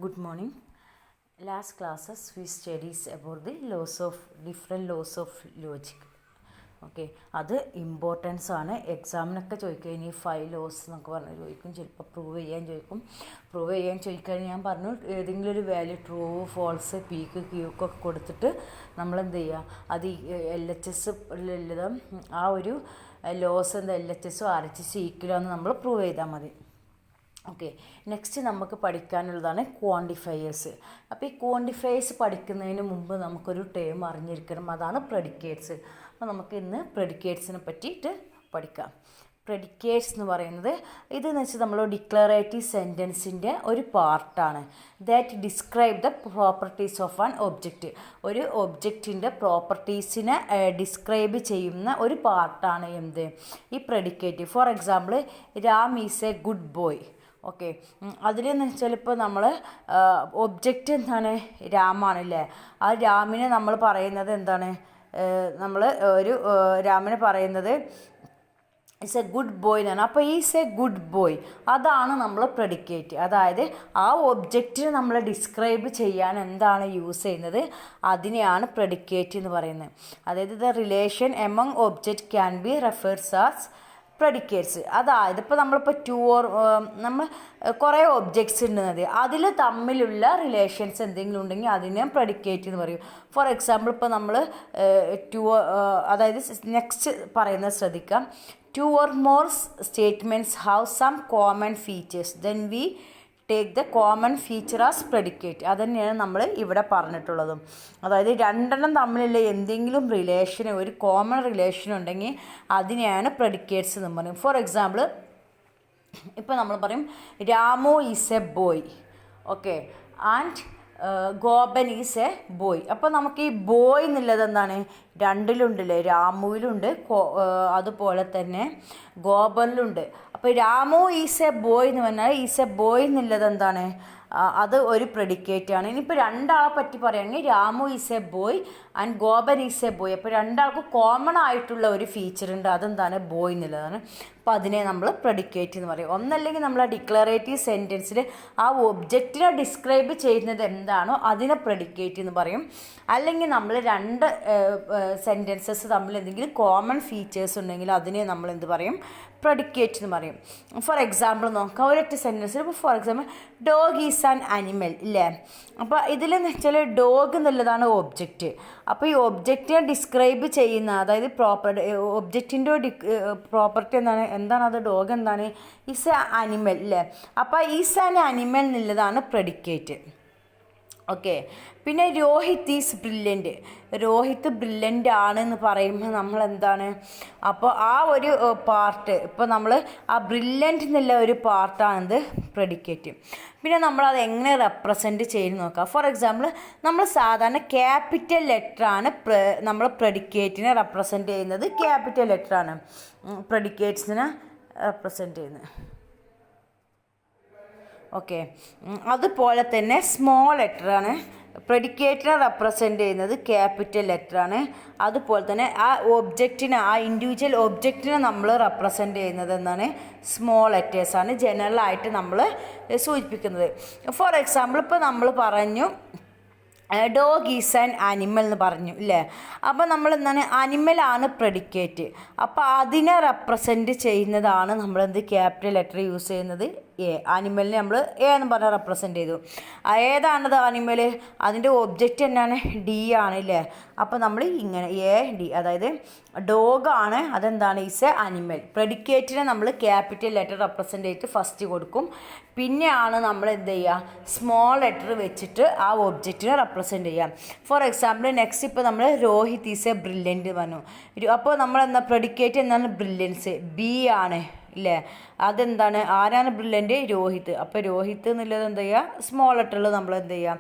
Good morning. Last classes we studies about the different laws of logic. Okay, അത് importance ആണ്. എക്സാമിനൊക്കെ ചോദിക്കുക. ഇനി 5 laws എന്നൊക്കെ പറഞ്ഞ് ചോദിക്കും, ചിലപ്പോൾ പ്രൂവ് ചെയ്യാൻ ചോദിക്കാൻ ഞാൻ പറഞ്ഞു ഏതെങ്കിലും ഒരു വാല്യൂ ട്രൂ ഫോൾസ് പീക്ക് ക്യൂക്കൊക്കെ കൊടുത്തിട്ട് നമ്മൾ എന്ത് ചെയ്യുക, അത് LHS ഉള്ളതും ആ ഒരു ലോസ് എന്താ LHS RHS ഈക്വലാന്ന് നമ്മൾ പ്രൂവ് ചെയ്താൽ മതി. ഓക്കെ, നെക്സ്റ്റ് നമുക്ക് പഠിക്കാനുള്ളതാണ് ക്വാണ്ടിഫയേഴ്സ്. അപ്പോൾ ഈ ക്വാണ്ടിഫയേഴ്സ് പഠിക്കുന്നതിന് മുമ്പ് നമുക്കൊരു ടേം അറിഞ്ഞിരിക്കണം, അതാണ് പ്രെഡിക്കേറ്റ്സ്. അപ്പോൾ നമുക്ക് ഇന്ന് പ്രെഡിക്കേറ്റ്സിനെ പറ്റിയിട്ട് പഠിക്കാം. പ്രെഡിക്കേറ്റ്സ് എന്ന് പറയുന്നത് ഇതെന്ന് വെച്ചാൽ നമ്മൾ ഡിക്ലറേറ്റീവ് സെൻറ്റൻസിൻ്റെ ഒരു പാർട്ടാണ്. That describe the properties of an object. ഒരു ഒബ്ജക്റ്റിൻ്റെ പ്രോപ്പർട്ടീസിനെ ഡിസ്ക്രൈബ് ചെയ്യുന്ന ഒരു പാർട്ടാണ് എന്ത്, ഈ predicate. For example, Ram is a good boy. Okay, അതിലെന്ന് വെച്ചാൽ ഇപ്പോൾ നമ്മൾ ഒബ്ജക്റ്റ് എന്താണ്, രാമാണല്ലേ. ആ രാമിനെ നമ്മൾ പറയുന്നത് എന്താണ്, നമ്മൾ ഒരു രാമനെ പറയുന്നത് ഈസ് എ ഗുഡ് ബോയ് എന്നാണ്. അപ്പോൾ ഈസ് എ ഗുഡ് ബോയ്, അതാണ് നമ്മൾ പ്രെഡിക്കേറ്റ്. അതായത് ആ ഒബ്ജക്റ്റിനെ നമ്മൾ ഡിസ്ക്രൈബ് ചെയ്യാൻ എന്താണ് യൂസ് ചെയ്യുന്നത്, അതിനെയാണ് പ്രെഡിക്കേറ്റ് എന്ന് പറയുന്നത്. അതായത് the relation among object can be refers as predicates. അതായത് ഇപ്പോൾ നമ്മളിപ്പോൾ നമ്മൾ കുറേ ഒബ്ജക്ട്സ് ഉണ്ടെന്നത് അതിൽ തമ്മിലുള്ള റിലേഷൻസ് എന്തെങ്കിലും ഉണ്ടെങ്കിൽ അതിനെ പ്രെഡിക്കേറ്റ് എന്ന് പറയും. ഫോർ എക്സാമ്പിൾ, ഇപ്പോൾ നമ്മൾ അതായത് നെക്സ്റ്റ് പറയുന്നത് ശ്രദ്ധിക്കാം. 2 or more statements have some common features, then we take the common feature as predicate. അത് തന്നെയാണ് നമ്മൾ ഇവിടെ പറഞ്ഞിട്ടുള്ളതും. അതായത് രണ്ടെണ്ണം തമ്മിലുള്ള എന്തെങ്കിലും റിലേഷൻ, ഒരു കോമൺ റിലേഷൻ ഉണ്ടെങ്കിൽ അതിനെയാണ് പ്രെഡിക്കേറ്റ്സ് എന്ന് പറയും. ഫോർ എക്സാമ്പിൾ, ഇപ്പോൾ നമ്മൾ പറയും Ramu is A boy. Okay, and Gopan is A boy. അപ്പോൾ നമുക്ക് ഈ ബോയ് എന്നുള്ളത് എന്താണ്, രണ്ടിലുണ്ടല്ലേ, രാമുവിലുണ്ട്, അതുപോലെ തന്നെ ഗോപനിലുണ്ട്. അപ്പോൾ രാമു ഈസ് എ ബോയ് എന്ന് പറഞ്ഞാൽ ഈസ് എ ബോയ് എന്നുള്ളത് എന്താണ്, അത് ഒരു പ്രെഡിക്കേറ്റ് ആണ്. ഇനിയിപ്പോൾ രണ്ടാളെ പറ്റി പറയുകയാണെങ്കിൽ Ramu is A boy and Gopan is A boy. അപ്പോൾ രണ്ടാൾക്ക് കോമൺ ആയിട്ടുള്ള ഒരു ഫീച്ചർ ഉണ്ട്, അതെന്താണ്, ബോയ് എന്നുള്ളതാണ്. അപ്പോൾ അതിനെ നമ്മൾ പ്രെഡിക്കേറ്റ് എന്ന് പറയും. ഒന്നല്ലെങ്കിൽ നമ്മൾ ആ ഡിക്ലറേറ്റീവ് സെൻറ്റൻസിൽ ആ ഒബ്ജക്റ്റിനെ ഡിസ്ക്രൈബ് ചെയ്യുന്നത് എന്താണോ അതിനെ പ്രെഡിക്കേറ്റ് എന്ന് പറയും. അല്ലെങ്കിൽ നമ്മൾ രണ്ട് സെൻറ്റൻസസ് തമ്മിൽ എന്തെങ്കിലും കോമൺ ഫീച്ചേഴ്സ് ഉണ്ടെങ്കിൽ അതിനെ നമ്മൾ എന്ത് പറയും, പ്രെഡിക്കേറ്റ് എന്ന് പറയും. ഫോർ എക്സാമ്പിൾ നോക്കാം, ഒരൊറ്റ സെൻറ്റൻസിൽ. ഇപ്പോൾ for example, dog is an animal ഇല്ലേ. അപ്പോൾ ഇതിലെന്ന് വെച്ചാൽ ഡോഗ് എന്നുള്ളതാണ് ഒബ്ജക്റ്റ്. അപ്പോൾ ഈ ഒബ്ജക്റ്റിനെ ഡിസ്ക്രൈബ് ചെയ്യുന്ന, അതായത് ഒബ്ജക്റ്റിൻ്റെ പ്രോപ്പർട്ടി എന്താണ് അത്, ഡോഗ് എന്താണ്, ഈസ് എ അനിമൽ ഇല്ലേ. അപ്പോൾ ഈസ് ആൻ അനിമൽ എന്നുള്ളതാണ് പ്രെഡിക്കേറ്റ്. ഓക്കെ, പിന്നെ Rohit is brilliant. Rohit brilliant ആണെന്ന് പറയുമ്പോൾ നമ്മൾ എന്താണ്, അപ്പോൾ ആ ഒരു പാർട്ട്, ഇപ്പോൾ നമ്മൾ ആ ബ്രില്യൻ്റ് എന്നുള്ള ഒരു പാർട്ടാണിത് പ്രെഡിക്കേറ്റ്. പിന്നെ നമ്മളത് എങ്ങനെ റെപ്രസെൻറ്റ് ചെയ്ത് നോക്കാം. ഫോർ എക്സാമ്പിൾ, നമ്മൾ സാധാരണ ക്യാപിറ്റൽ ലെറ്ററാണ് നമ്മൾ പ്രെഡിക്കേറ്റിനെ റെപ്രസെൻറ്റ് ചെയ്യുന്നത്. ക്യാപിറ്റൽ ലെറ്ററാണ് പ്രെഡിക്കേറ്റ്സിനെ റെപ്രസെൻറ്റ് ചെയ്യുന്നത്. ഓക്കെ, അതുപോലെ തന്നെ സ്മോൾ ലെറ്ററാണ് പ്രെഡിക്കേറ്റിനെ റെപ്രസെൻറ്റ് ചെയ്യുന്നത്, ക്യാപിറ്റൽ ലെറ്ററാണ്. അതുപോലെ തന്നെ ആ ഒബ്ജക്റ്റിനെ, ആ ഇൻഡിവിജ്വൽ ഒബ്ജക്റ്റിനെ നമ്മൾ റെപ്രസെൻറ്റ് ചെയ്യുന്നത് എന്നാണ്, സ്മോൾ ലെറ്റേഴ്സാണ് ജനറലായിട്ട് നമ്മൾ സൂചിപ്പിക്കുന്നത്. ഫോർ എക്സാമ്പിൾ, ഇപ്പോൾ നമ്മൾ പറഞ്ഞു ഡോഗ് ഈസ് ആൻ അനിമൽ എന്ന് പറഞ്ഞു ഇല്ലേ. അപ്പോൾ നമ്മൾ എന്താണ്, അനിമലാണ് പ്രെഡിക്കേറ്റ്. അപ്പോൾ അതിനെ റെപ്രസെൻറ്റ് ചെയ്യുന്നതാണ് നമ്മളെന്ത്, ക്യാപിറ്റൽ ലെറ്റർ യൂസ് ചെയ്യുന്നത്, എ. ആനിമലിനെ നമ്മൾ എ എന്ന് പറഞ്ഞാൽ റെപ്രസെൻറ്റ് ചെയ്തു. ഏതാണത് ആനിമൽ, അതിൻ്റെ ഒബ്ജക്റ്റ് എന്നാണ്, ഡി ആണ് ഇല്ലേ. അപ്പോൾ നമ്മൾ ഇങ്ങനെ എ ഡി, അതായത് ഡോഗാണ്, അതെന്താണ്, ഈസ് എ അനിമൽ. പ്രെഡിക്കേറ്റിനെ നമ്മൾ ക്യാപിറ്റൽ ലെറ്റർ റെപ്രസെൻറ്റ് ചെയ്തിട്ട് ഫസ്റ്റ് കൊടുക്കും. പിന്നെയാണ് നമ്മൾ എന്ത് ചെയ്യുക, സ്മോൾ ലെറ്റർ വെച്ചിട്ട് ആ ഒബ്ജക്റ്റിനെ റെപ്രസെൻറ്റ് ചെയ്യാം. ഫോർ എക്സാമ്പിൾ, നെക്സ്റ്റ് ഇപ്പോൾ നമ്മൾ രോഹിത് ഈസ് എ ബ്രില്യൻറ്റ് പറഞ്ഞു. അപ്പോൾ നമ്മൾ എന്താ, പ്രെഡിക്കേറ്റ് എന്താണ്, ബ്രില്യൻസ്, ബി ആണ് ഇല്ലേ. അതെന്താണ്, ആരാണ് ബ്രില്യൻറ്റ്, രോഹിത്. അപ്പോൾ രോഹിത് എന്നുള്ളത് എന്ത് ചെയ്യുക, സ്മോൾ ലെറ്ററിൽ നമ്മൾ എന്ത് ചെയ്യുക,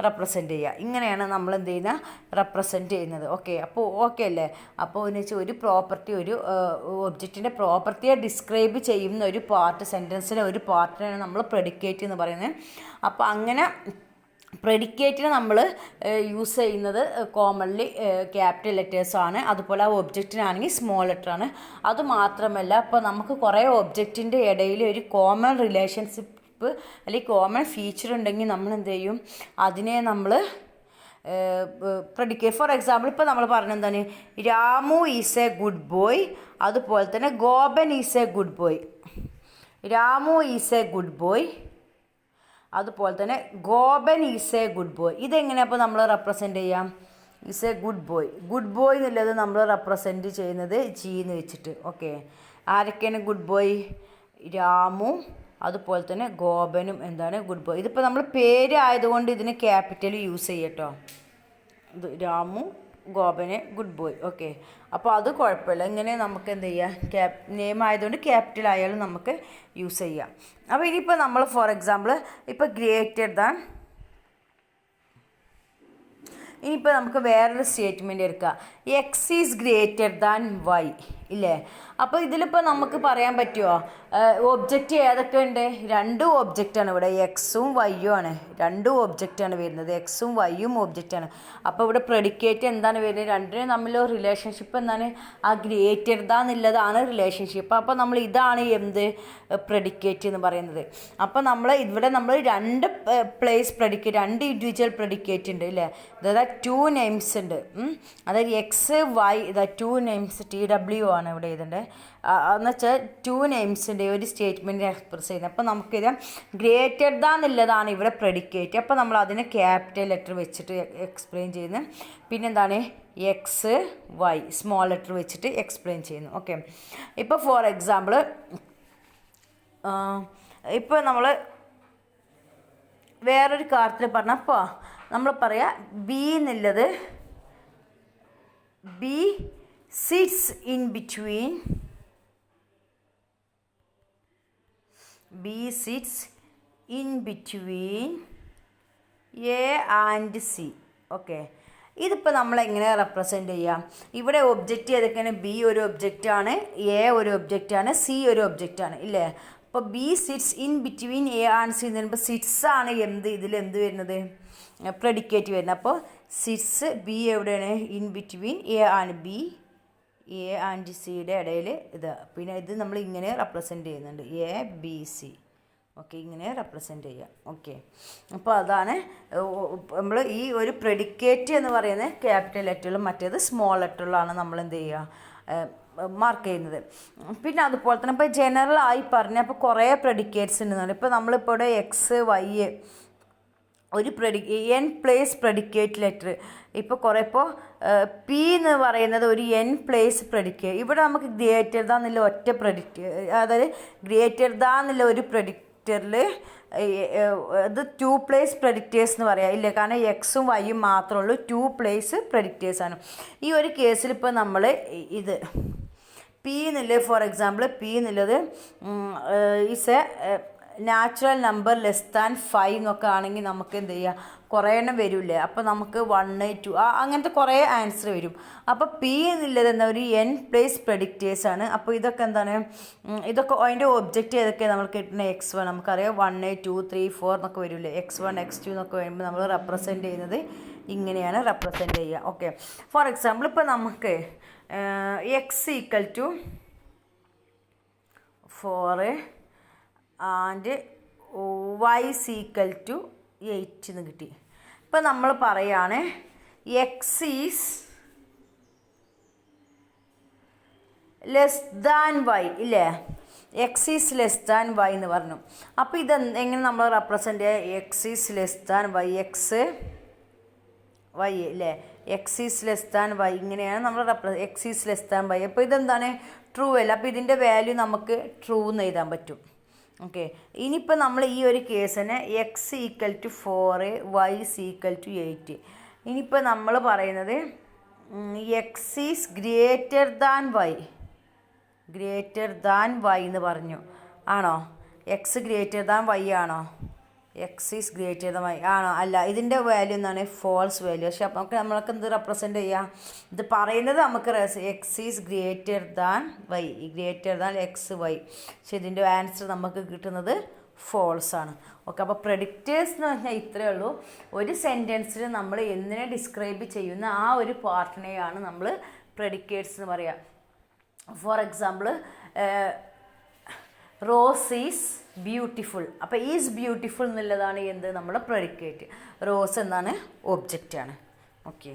റെപ്രസെൻറ്റ് ചെയ്യുക. ഇങ്ങനെയാണ് നമ്മൾ എന്ത് ചെയ്യുന്ന, റെപ്രസെൻറ്റ് ചെയ്യുന്നത്. ഓക്കെ, അപ്പോൾ ഓക്കെ അല്ലേ. അപ്പോൾ എന്ന് വെച്ചാൽ ഒരു പ്രോപ്പർട്ടി, ഒരു ഒബ്ജക്റ്റിൻ്റെ പ്രോപ്പർട്ടിയെ ഡിസ്ക്രൈബ് ചെയ്യുന്ന ഒരു പാർട്ട്, സെൻറ്റൻസിലെ ഒരു പാർട്ടിനാണ് നമ്മൾ പ്രെഡിക്കേറ്റ് എന്ന് പറയുന്നത്. അപ്പോൾ അങ്ങനെ പ്രെഡിക്കേറ്റിന് നമ്മൾ യൂസ് ചെയ്യുന്നത് കോമൺലി ക്യാപിറ്റൽ ലെറ്റേഴ്സാണ്. അതുപോലെ ആ ഒബ്ജക്റ്റിനാണെങ്കിൽ സ്മോൾ ലെറ്ററാണ്. അതുമാത്രമല്ല, ഇപ്പോൾ നമുക്ക് കുറേ ഒബ്ജക്റ്റിൻ്റെ ഇടയിൽ ഒരു കോമൺ റിലേഷൻഷിപ്പ് റിലേഷൻഷിപ്പ് അല്ലെങ്കിൽ കോമൺ ഫീച്ചർ ഉണ്ടെങ്കിൽ നമ്മൾ എന്ത് ചെയ്യും, അതിനെ നമ്മൾ പ്രഡിക്കേറ്റ്. ഫോർ എക്സാമ്പിൾ ഇപ്പോൾ നമ്മൾ പറഞ്ഞെന്താണ്, Ramu is a good boy, അതുപോലെ തന്നെ Gopan is a good boy. Ramu is a good boy, അതുപോലെ തന്നെ Gopan is a good boy. ഇതെങ്ങനെയാണ് അപ്പോൾ നമ്മൾ റെപ്രസെൻ്റ് ചെയ്യാം? Is a good boy. Good boy എന്നുള്ളത് നമ്മൾ റെപ്രസെൻറ്റ് ചെയ്യുന്നത് ജി എന്ന് വെച്ചിട്ട്. ഓക്കെ, ആരൊക്കെയാണ് ഗുഡ് ബോയ്? രാമു, അതുപോലെ തന്നെ ഗോപനും എന്താണ് ഗുഡ് ബോയ്. ഇതിപ്പോൾ നമ്മൾ പേര് ആയതുകൊണ്ട് ഇതിന് ക്യാപിറ്റൽ യൂസ് ചെയ്യട്ടോ. ഇത് Ramu, Gopan, good boy. Okay, അപ്പോൾ അത് കുഴപ്പമില്ല. ഇങ്ങനെ നമുക്ക് എന്ത് ചെയ്യാം, നെയിം ആയതുകൊണ്ട് ക്യാപിറ്റൽ ആയാലും നമുക്ക് യൂസ് ചെയ്യാം. അപ്പോൾ ഇനിയിപ്പോൾ നമ്മൾ ഫോർ എക്സാമ്പിൾ ഇപ്പോൾ ഗ്രേറ്റർ ദാൻ, ഇനിയിപ്പോൾ നമുക്ക് വേറൊരു സ്റ്റേറ്റ്മെൻറ്റ് എടുക്കുക, x is greater than y ഇല്ലേ. അപ്പോൾ ഇതിലിപ്പോൾ നമുക്ക് പറയാൻ പറ്റുമോ ഒബ്ജക്റ്റ് ഏതൊക്കെ ഉണ്ട്? രണ്ടും ഒബ്ജക്റ്റാണ് ഇവിടെ, എക്സും വൈയും ആണ്. രണ്ടും ഒബ്ജക്റ്റാണ് വരുന്നത്, എക്സും വൈയും ഒബ്ജക്റ്റാണ്. അപ്പോൾ ഇവിടെ പ്രെഡിക്കേറ്റ് എന്താണ് വരുന്നത്? രണ്ടിനും തമ്മിലുള്ള റിലേഷൻഷിപ്പ് എന്താണ്? ആ ഗ്രേറ്റർ ദാൻ എന്നുള്ളതാണ് റിലേഷൻഷിപ്പ്. അപ്പോൾ നമ്മൾ ഇതാണ് എന്ത് പ്രെഡിക്കേറ്റ് എന്ന് പറയുന്നത്. അപ്പോൾ നമ്മൾ ഇവിടെ നമ്മൾ രണ്ട് പ്ലേസ് പ്രെഡിക്കേറ്റ്, രണ്ട് ഇൻഡിവിജ്വൽ പ്രെഡിക്കേറ്റ് ഉണ്ട് ഇല്ലേ. അതായത് ടു നെയിംസ് ഉണ്ട്. അതായത് എക്സ് വൈ, ഇതാ ടു നെയിംസ്, TW ആണ് ഇവിടെ എഴുതേണ്ടത്. എന്ന് വെച്ചാൽ ടു നെയിംസിൻ്റെ ഒരു സ്റ്റേറ്റ്മെൻറ്റ് എക്സ്പ്രസ് ചെയ്യുന്നത്. അപ്പോൾ നമുക്കിത് ഗ്രേറ്റർ ദാൻ എന്നുള്ളതാണ് ഇവിടെ പ്രെഡിക്കേറ്റ്. അപ്പോൾ നമ്മൾ അതിനെ ക്യാപിറ്റൽ ലെറ്റർ വെച്ചിട്ട് എക്സ്പ്ലെയിൻ ചെയ്യുന്നു. പിന്നെന്താണ് എക്സ് വൈ സ്മോൾ ലെറ്റർ വെച്ചിട്ട് എക്സ്പ്ലെയിൻ ചെയ്യുന്നു. ഓക്കെ, ഇപ്പോൾ ഫോർ എക്സാമ്പിൾ ഇപ്പോൾ നമ്മൾ വേറൊരു കാര്യത്തിൽ പറഞ്ഞപ്പോൾ നമ്മൾ പറയാം ബി എന്നുള്ളത്, B sits in between, B sits in between A and C. Okay, ഇതിപ്പോൾ നമ്മൾ എങ്ങനെ റെപ്രസെൻ്റ് ചെയ്യാം? ഇവിടെ ഒബ്ജക്റ്റ് ഏതൊക്കെയാണ്? ബി ഒരു ഒബ്ജക്റ്റാണ്, എ ഒരു ഒബ്ജക്റ്റാണ്, സി ഒരു ഒബ്ജക്റ്റാണ് ഇല്ലേ. അപ്പോൾ B sits in between A and C എന്ന് പറയുമ്പോൾ സിറ്റ്സ് ആണ് ഇതിലെന്ത് വരുന്നത്? പ്രെഡിക്കേറ്റ് വരുന്നത്. അപ്പോൾ സിറ്റ്സ് ബി എവിടെയാണ്? In between A and B, A and സിയുടെ ഇടയിൽ ഇത്. പിന്നെ ഇത് നമ്മൾ ഇങ്ങനെ റെപ്രസെൻ്റ് ചെയ്യുന്നുണ്ട്, എ ബി സി. ഓക്കെ, ഇങ്ങനെ റെപ്രസെൻ്റ് ചെയ്യാം. ഓക്കെ, അപ്പോൾ അതാണ് നമ്മൾ ഈ ഒരു പ്രെഡിക്കേറ്റ് എന്ന് പറയുന്നത് ക്യാപിറ്റൽ ലെറ്ററിലും മറ്റേത് സ്മോൾ ലെറ്ററിലാണ് നമ്മൾ എന്ത് ചെയ്യുക, മാർക്ക് ചെയ്യുന്നത്. പിന്നെ അതുപോലെ തന്നെ ഇപ്പോൾ ജനറൽ ആയി പറഞ്ഞപ്പോൾ കുറേ പ്രെഡിക്കേറ്റ്സ് ഉണ്ടെന്നാണ്. ഇപ്പോൾ നമ്മളിപ്പോൾ ഇവിടെ എക്സ് വൈ ഒരു എൻ പ്ലേസ് പ്രെഡിക്കേറ്റ് ലെറ്റർ. ഇപ്പോൾ കുറേ ഇപ്പോൾ പി എന്ന് പറയുന്നത് ഒരു എൻ പ്ലേസ് പ്രെഡിക്കേറ്റ്. ഇവിടെ നമുക്ക് ഗ്രേറ്റർ ദാൻ എന്നുള്ള ഒറ്റ അതായത് ഗ്രേറ്റർ ദാൻ എന്നുള്ള ഒരു പ്രെഡിക്റ്ററിൽ ഇത് ടു പ്ലേസ് പ്രെഡിക്റ്റേഴ്സ് എന്ന് പറയാം ഇല്ലേ. കാരണം എക്സും വൈയും മാത്രമേ ഉള്ളൂ, ടു പ്ലേസ് പ്രെഡിക്റ്റേഴ്സാണ്. ഈ ഒരു കേസിൽ ഇപ്പോൾ നമ്മൾ ഇത് പി എന്നുള്ളത് ഫോർ എക്സാമ്പിൾ പി എന്നുള്ളത് is A natural number less than 5 എന്നൊക്കെ ആണെങ്കിൽ നമുക്ക് എന്ത് ചെയ്യുക, കുറേ എണ്ണം വരില്ലേ. അപ്പോൾ നമുക്ക് 1 2 അങ്ങനത്തെ കുറേ ആൻസർ വരും. അപ്പോൾ പി എന്നുള്ളത് എന്താ ഒരു എൻ പ്ലേസ് പ്രെഡിക്റ്റേഴ്സാണ്. അപ്പോൾ ഇതൊക്കെ എന്താണ്, ഇതൊക്കെ അതിൻ്റെ ഒബ്ജക്റ്റ് ഏതൊക്കെയാണ് നമുക്ക് കിട്ടുന്ന X1 നമുക്കറിയാം 1 2 3 4 എന്നൊക്കെ വരില്ലേ. X1 X2 എന്നൊക്കെ വരുമ്പോൾ നമ്മൾ റെപ്രസെൻ്റ് ചെയ്യുന്നത് ഇങ്ങനെയാണ് റെപ്രസെൻ്റ് ചെയ്യുക. ഓക്കെ, ഫോർ എക്സാമ്പിൾ ഇപ്പോൾ നമുക്ക് X equal to 4 and y equal to 8 എന്ന് കിട്ടി. ഇപ്പം നമ്മൾ പറയാണ് x is less than y ഇല്ലേ. X is less than y എന്ന് പറഞ്ഞു. അപ്പോൾ ഇത് എങ്ങനെ നമ്മൾ റെപ്രസെൻ്റ് ചെയ്യുക? X is less than y, x y അല്ലേ. X is less than y ഇങ്ങനെയാണ് നമ്മൾ x is less than y. അപ്പോൾ ഇതെന്താണ്, ട്രൂ അല്ല. അപ്പോൾ ഇതിൻ്റെ വാല്യൂ നമുക്ക് ട്രൂ എന്ന് എഴുതാൻ പറ്റും. ഓക്കെ, ഇനിയിപ്പോൾ നമ്മൾ ഈ ഒരു കേസിന് x equal to 4 y equal to 8. ഇനിയിപ്പോൾ നമ്മൾ പറയുന്നത് x is greater than y, greater than y എന്ന് പറഞ്ഞു. ആണോ? എക്സ് ഗ്രേറ്റർ ദാൻ വൈ ആണോ? X is greater than y ആണോ? അല്ല, ഇതിൻ്റെ വാല്യൂ എന്താണ്? False value. പക്ഷേ അപ്പോൾ നമ്മൾക്ക് എന്ത് റെപ്രസെൻ്റ് ചെയ്യാം? ഇത് പറയുന്നത് നമുക്ക് x is greater than y, greater than x y. പക്ഷെ ഇതിൻ്റെ ആൻസർ നമുക്ക് കിട്ടുന്നത് ഫോൾസ് ആണ്. ഓക്കെ, അപ്പോൾ പ്രെഡിക്റ്റേഴ്സ് എന്ന് പറഞ്ഞാൽ ഇത്രയേ ഉള്ളൂ. ഒരു സെൻറ്റൻസിൽ നമ്മൾ എന്തിനെ ഡിസ്ക്രൈബ് ചെയ്യുന്ന ആ ഒരു പാർട്ടിനെയാണ് നമ്മൾ പ്രെഡിക്കേറ്റ്സ് എന്ന് പറയുക. For example rose is beautiful. അപ്പോൾ ഈസ് ബ്യൂട്ടിഫുൾ എന്നുള്ളതാണ് എന്ത് നമ്മുടെ പ്രെഡിക്കേറ്റ്. റോസ് എന്താണ് ഒബ്ജക്റ്റാണ്. ഓക്കെ.